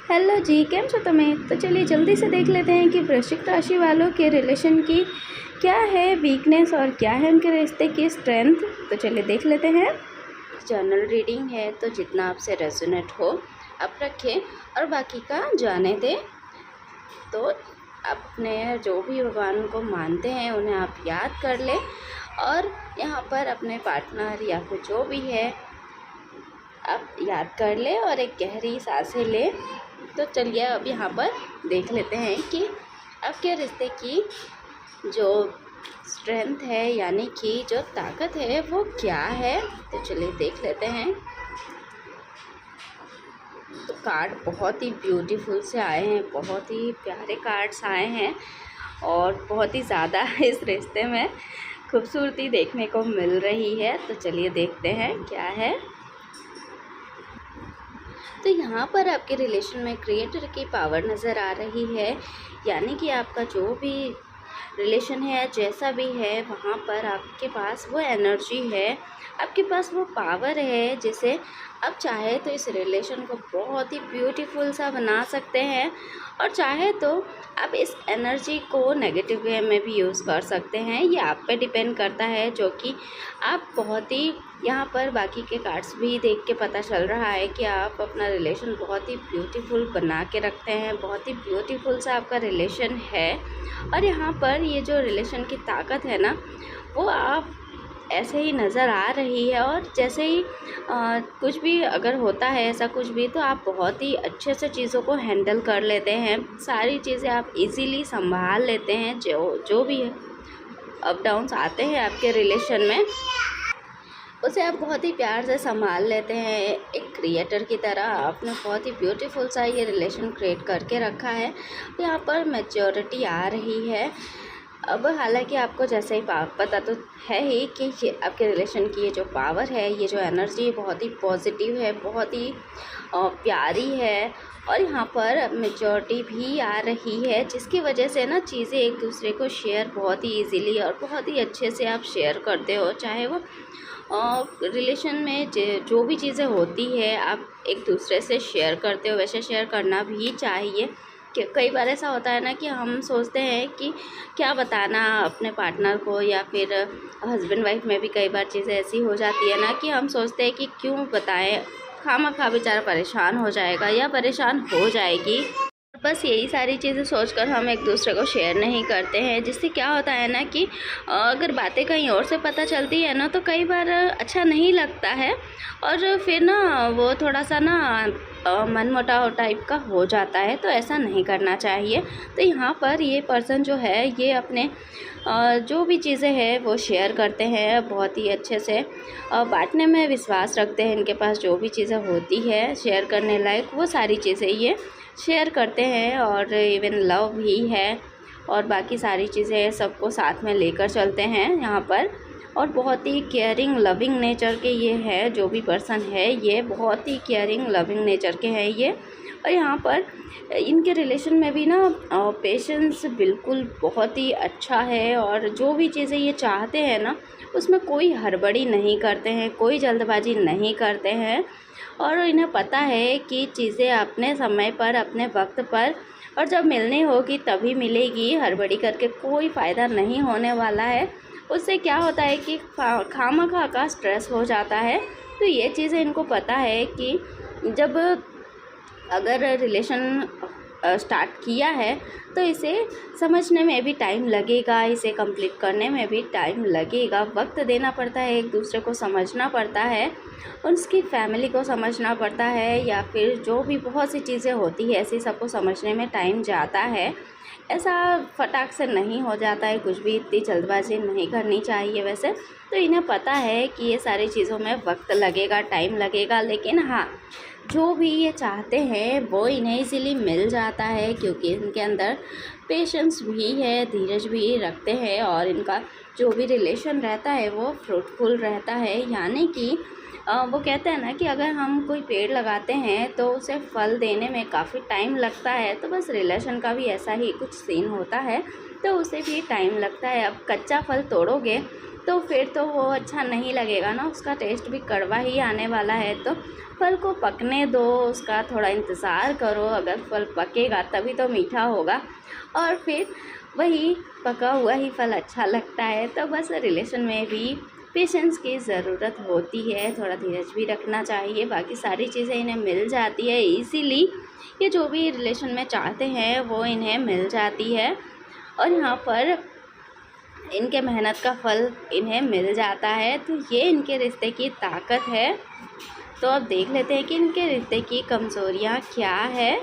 Hello जी, केम छो તમે? तो चलिए जल्दी से देख लेते हैं कि वृश्चिक राशि वालों के रिलेशन की क्या है वीकनेस और क्या है उनके रिश्ते की स्ट्रेंथ। तो चलिए देख लेते हैं। जनरल रीडिंग है तो जितना आपसे रेजोनेट हो आप रखें और बाकी का जाने दें। तो अपने जो भी भगवान को मानते हैं उन्हें आप याद कर लें और यहाँ पर अपने पार्टनर या फिर जो भी है आप याद कर ले और एक गहरी सांसें ले। तो चलिए अब यहाँ पर देख लेते हैं कि आपके रिश्ते की जो स्ट्रेंथ है यानी कि जो ताकत है वो क्या है। तो चलिए देख लेते हैं। तो कार्ड बहुत ही ब्यूटीफुल से आए हैं, बहुत ही प्यारे कार्ड्स आए हैं और बहुत ही ज़्यादा इस रिश्ते में खूबसूरती देखने को मिल रही है। तो चलिए देखते हैं क्या है। तो यहाँ पर आपके रिलेशन में क्रिएटर की पावर नज़र आ रही है, यानी कि आपका जो भी रिलेशन है जैसा भी है वहाँ पर आपके पास वो एनर्जी है, आपके पास वो पावर है जिसे आप चाहे तो इस रिलेशन को बहुत ही ब्यूटीफुल सा बना सकते हैं और चाहे तो आप इस एनर्जी को नेगेटिव वे में भी यूज़ कर सकते हैं। ये आप पे डिपेंड करता है, जो कि आप बहुत ही यहाँ पर बाकी के कार्ड्स भी देख के पता चल रहा है कि आप अपना रिलेशन बहुत ही ब्यूटीफुल बना के रखते हैं, बहुत ही ब्यूटीफुल सा आपका रिलेशन है। और यहाँ पर ये जो रिलेशन की ताकत है ना वो आप ऐसे ही नज़र आ रही है और जैसे ही कुछ भी अगर होता है ऐसा कुछ भी तो आप बहुत ही अच्छे से चीज़ों को हैंडल कर लेते हैं, सारी चीज़ें आप इजीली संभाल लेते हैं। जो भी है अप डाउन्स आते हैं आपके रिलेशन में उसे आप बहुत ही प्यार से संभाल लेते हैं। एक क्रिएटर की तरह आपने बहुत ही ब्यूटीफुल सा ये रिलेशन क्रिएट करके रखा है। यहाँ पर मैच्योरिटी आ रही है। अब हालांकि आपको जैसे ही पता तो है ही कि ये आपके रिलेशन की ये जो पावर है, ये जो एनर्जी बहुत ही पॉजिटिव है, बहुत ही प्यारी है और यहाँ पर मैच्योरिटी भी आ रही है, जिसकी वजह से ना चीज़ें एक दूसरे को शेयर बहुत ही इजीली और बहुत ही अच्छे से आप शेयर करते हो। चाहे वो रिलेशन में जो भी चीज़ें होती है आप एक दूसरे से शेयर करते हो, वैसे शेयर करना भी चाहिए। कि कई बार ऐसा होता है ना कि हम सोचते हैं कि क्या बताना अपने पार्टनर को, या फिर हस्बैंड वाइफ में भी कई बार चीज़ें ऐसी हो जाती है ना कि हम सोचते हैं कि क्यों बताएं, खामखा बेचारा परेशान हो जाएगा या परेशान हो जाएगी। बस यही सारी चीज़ें सोचकर हम एक दूसरे को शेयर नहीं करते हैं, जिससे क्या होता है ना कि अगर बातें कहीं और से पता चलती है ना तो कई बार अच्छा नहीं लगता है और फिर ना वो थोड़ा सा ना मनमुटाव टाइप का हो जाता है। तो ऐसा नहीं करना चाहिए। तो यहाँ पर ये पर्सन जो है ये अपने जो भी चीज़ें हैं वो शेयर करते हैं, बहुत ही अच्छे से बांटने में विश्वास रखते हैं। इनके पास जो भी चीज़ें होती है शेयर करने लायक वो सारी चीज़ें ये शेयर करते हैं और इवन लव भी है और बाकी सारी चीज़ें सबको साथ में लेकर चलते हैं यहाँ पर। और बहुत ही केयरिंग लविंग नेचर के ये है, जो भी पर्सन है ये बहुत ही केयरिंग लविंग नेचर के हैं ये। और यहाँ पर इनके रिलेशन में भी ना पेशेंस बिल्कुल बहुत ही अच्छा है और जो भी चीज़ें ये चाहते हैं ना उसमें कोई हड़बड़ी नहीं करते हैं, कोई जल्दबाजी नहीं करते हैं और इन्हें पता है कि चीज़ें अपने समय पर अपने वक्त पर और जब मिलनी होगी तभी मिलेगी। हड़बड़ी करके कोई फ़ायदा नहीं होने वाला है। उससे क्या होता है कि खामखा का स्ट्रेस हो जाता है। तो ये चीज़ें इनको पता है कि जब अगर रिलेशन स्टार्ट किया है तो इसे समझने में भी टाइम लगेगा, इसे कंप्लीट करने में भी टाइम लगेगा, वक्त देना पड़ता है, एक दूसरे को समझना पड़ता है, उसकी फैमिली को समझना पड़ता है या फिर जो भी बहुत सी चीज़ें होती है ऐसी सबको समझने में टाइम जाता है। ऐसा फटाक से नहीं हो जाता है, कुछ भी इतनी जल्दबाजी नहीं करनी चाहिए वैसे। तो इन्हें पता है कि ये सारी चीज़ों में वक्त लगेगा, टाइम लगेगा, लेकिन हाँ जो भी ये चाहते हैं वो इन्हें इजीली मिल जाता है क्योंकि इनके अंदर पेशेंस भी है, धीरज भी रखते हैं और इनका जो भी रिलेशन रहता है वो फ्रूटफुल रहता है। यानी कि वो कहते हैं ना कि अगर हम कोई पेड़ लगाते हैं तो उसे फल देने में काफ़ी टाइम लगता है, तो बस रिलेशन का भी ऐसा ही कुछ सीन होता है, तो उसे भी टाइम लगता है। अब कच्चा फल तोड़ोगे तो फिर तो वो अच्छा नहीं लगेगा ना, उसका टेस्ट भी कड़वा ही आने वाला है। तो फल को पकने दो, उसका थोड़ा इंतज़ार करो, अगर फल पकेगा तभी तो मीठा होगा, और फिर वही पका हुआ ही फल अच्छा लगता है। तो बस रिलेशन में भी पेशेंस की ज़रूरत होती है, थोड़ा धीरज भी रखना चाहिए, बाकी सारी चीज़ें इन्हें मिल जाती है इजीली। ये जो भी रिलेशन में चाहते हैं वो इन्हें मिल जाती है, और यहाँ पर इनके मेहनत का फल इन्हें मिल जाता है। तो ये इनके रिश्ते की ताकत है। तो अब देख लेते हैं कि इनके रिश्ते की कमज़ोरियाँ क्या है।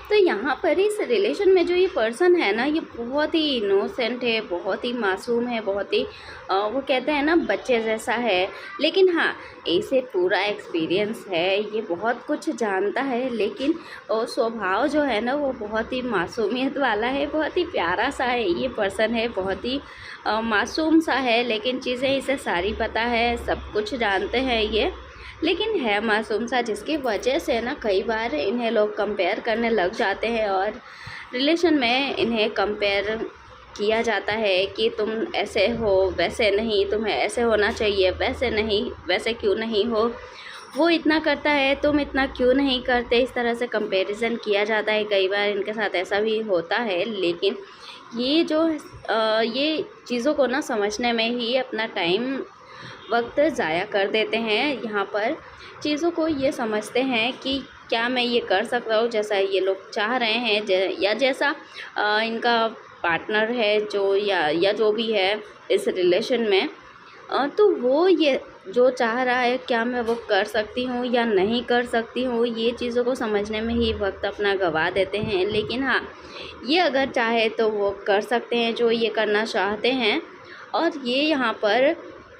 तो यहाँ पर इस रिलेशन में जो ये पर्सन है ना, ये बहुत ही इनोसेंट है, बहुत ही मासूम है, बहुत ही वो कहते हैं ना बच्चे जैसा है। लेकिन हाँ, इसे पूरा एक्सपीरियंस है, ये बहुत कुछ जानता है, लेकिन स्वभाव जो है ना वो बहुत ही मासूमियत वाला है, बहुत ही प्यारा सा है ये पर्सन है, बहुत ही मासूम सा है। लेकिन चीज़ें इसे सारी पता है, सब कुछ जानते हैं ये, लेकिन है मासूम सा, जिसकी वजह से ना कई बार इन्हें लोग कंपेयर करने लग जाते हैं, और रिलेशन में इन्हें कंपेयर किया जाता है कि तुम ऐसे हो, वैसे नहीं, तुम्हें ऐसे होना चाहिए, वैसे नहीं, वैसे क्यों नहीं हो, वो इतना करता है तुम इतना क्यों नहीं करते। इस तरह से कंपैरिजन किया जाता है, कई बार इनके साथ ऐसा भी होता है। लेकिन ये जो ये चीज़ों को ना समझने में ही अपना टाइम वक्त ज़ाया कर देते हैं। यहाँ पर चीज़ों को ये समझते हैं कि क्या मैं ये कर सकता हूँ जैसा ये लोग चाह रहे हैं, या जैसा इनका पार्टनर है जो या जो भी है इस रिलेशन में, तो वो ये जो चाह रहा है क्या मैं वो कर सकती हूँ या नहीं कर सकती हूँ, ये चीज़ों को समझने में ही वक्त अपना गंवा देते हैं। लेकिन हाँ, ये अगर चाहे तो वो कर सकते हैं जो ये करना चाहते हैं, और ये यहाँ पर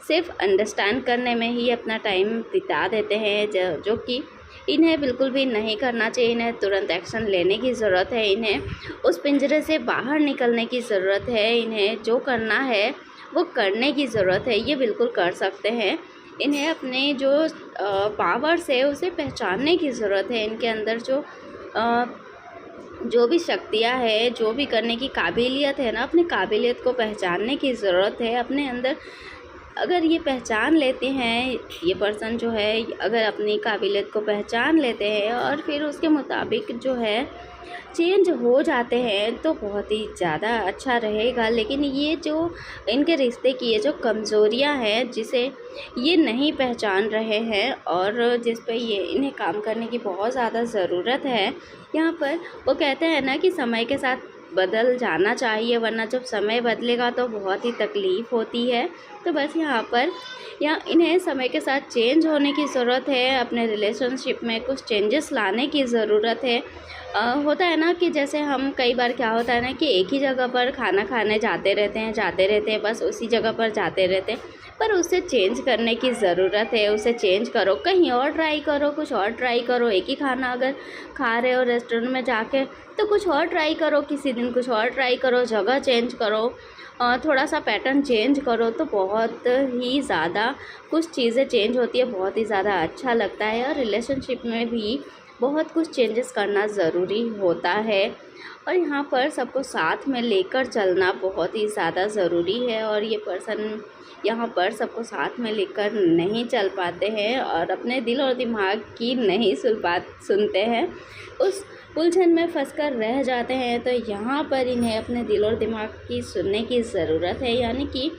सिर्फ अंडरस्टैंड करने में ही अपना टाइम बिता देते हैं, जो कि इन्हें बिल्कुल भी नहीं करना चाहिए। इन्हें तुरंत एक्शन लेने की ज़रूरत है, इन्हें उस पिंजरे से बाहर निकलने की ज़रूरत है, इन्हें जो करना है वो करने की ज़रूरत है। ये बिल्कुल कर सकते हैं। इन्हें अपने जो पावर्स है उसे पहचानने की ज़रूरत है। इनके अंदर जो भी शक्तियाँ है, जो भी करने की काबिलियत है ना, अपनी काबिलियत को पहचानने की ज़रूरत है। अपने अंदर अगर ये पहचान लेते हैं, ये पर्सन जो है अगर अपनी काबिलियत को पहचान लेते हैं और फिर उसके मुताबिक जो है चेंज हो जाते हैं, तो बहुत ही ज़्यादा अच्छा रहेगा। लेकिन ये जो इनके रिश्ते की ये जो कमज़ोरियां हैं, जिसे ये नहीं पहचान रहे हैं और जिस पे ये इन्हें काम करने की बहुत ज़्यादा ज़रूरत है, यहाँ पर वो कहते हैं ना कि समय के साथ बदल जाना चाहिए, वरना जब समय बदलेगा तो बहुत ही तकलीफ़ होती है। तो बस यहाँ इन्हें समय के साथ चेंज होने की ज़रूरत है, अपने रिलेशनशिप में कुछ चेंजेस लाने की ज़रूरत है। होता है ना कि जैसे हम कई बार क्या होता है ना कि एक ही जगह पर खाना खाने जाते रहते हैं, बस उसी जगह पर जाते रहते हैं, पर उसे चेंज करने की ज़रूरत है। उसे चेंज करो, कहीं और ट्राई करो, कुछ और ट्राई करो। एक ही खाना अगर खा रहे हो रेस्टोरेंट में जाके, तो कुछ और ट्राई करो, किसी दिन कुछ और ट्राई करो, जगह चेंज करो, थोड़ा सा पैटर्न चेंज करो, तो बहुत ही ज़्यादा कुछ चीज़ें चेंज होती है, बहुत ही ज़्यादा अच्छा लगता है। और रिलेशनशिप में भी बहुत कुछ चेंजेस करना ज़रूरी होता है, और यहाँ पर सबको साथ में लेकर चलना बहुत ही ज़्यादा ज़रूरी है। और ये पर्सन यहाँ पर सबको साथ में लेकर नहीं चल पाते हैं और अपने दिल और दिमाग की नहीं सुनते हैं, उस उलझन में फंसकर रह जाते हैं। तो यहाँ पर इन्हें अपने दिल और दिमाग की सुनने की ज़रूरत है। यानी कि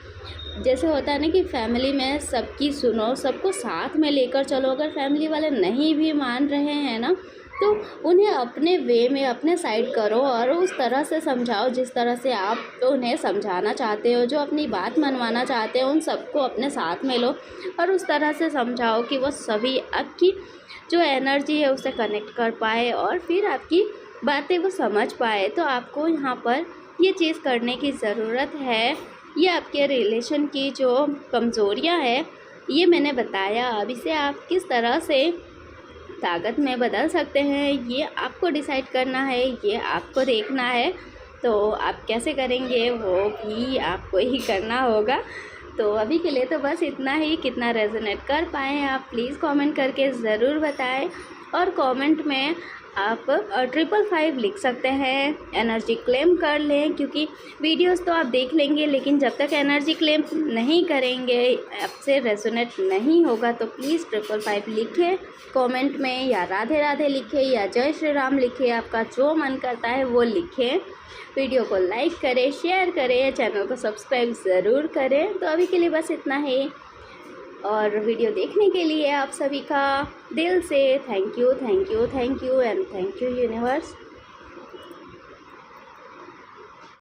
जैसे होता है ना कि फैमिली में सबकी सुनो, सबको साथ में लेकर चलो। अगर फैमिली वाले नहीं भी मान रहे हैं ना, तो उन्हें अपने वे में अपने साइड करो और उस तरह से समझाओ जिस तरह से आप तो उन्हें समझाना चाहते हो। जो अपनी बात मनवाना चाहते हो उन सबको अपने साथ में लो और उस तरह से समझाओ कि वो सभी आपकी जो एनर्जी है उससे कनेक्ट कर पाए और फिर आपकी बातें वो समझ पाए। तो आपको यहाँ पर ये चीज़ करने की ज़रूरत है। ये आपके रिलेशन की जो कमज़ोरियाँ है ये मैंने बताया। अब इसे आप किस तरह से ताकत में बदल सकते हैं ये आपको डिसाइड करना है, ये आपको देखना है। तो आप कैसे करेंगे वो भी आपको ही करना होगा। तो अभी के लिए तो बस इतना ही। कितना रेजोनेट कर पाए आप प्लीज़ कमेंट करके ज़रूर बताएं। और कमेंट में आप 555 लिख सकते हैं, एनर्जी क्लेम कर लें, क्योंकि वीडियोस तो आप देख लेंगे लेकिन जब तक एनर्जी क्लेम नहीं करेंगे, आपसे रेजोनेट नहीं होगा, तो प्लीज़ 555 लिखें कमेंट में, या राधे राधे लिखें या जय श्री राम लिखें, आपका जो मन करता है वो लिखें। वीडियो को लाइक करें, शेयर करें, चैनल को सब्सक्राइब ज़रूर करें। तो अभी के लिए बस इतना ही, और वीडियो देखने के लिए आप सभी का दिल से thank you and thank you universe.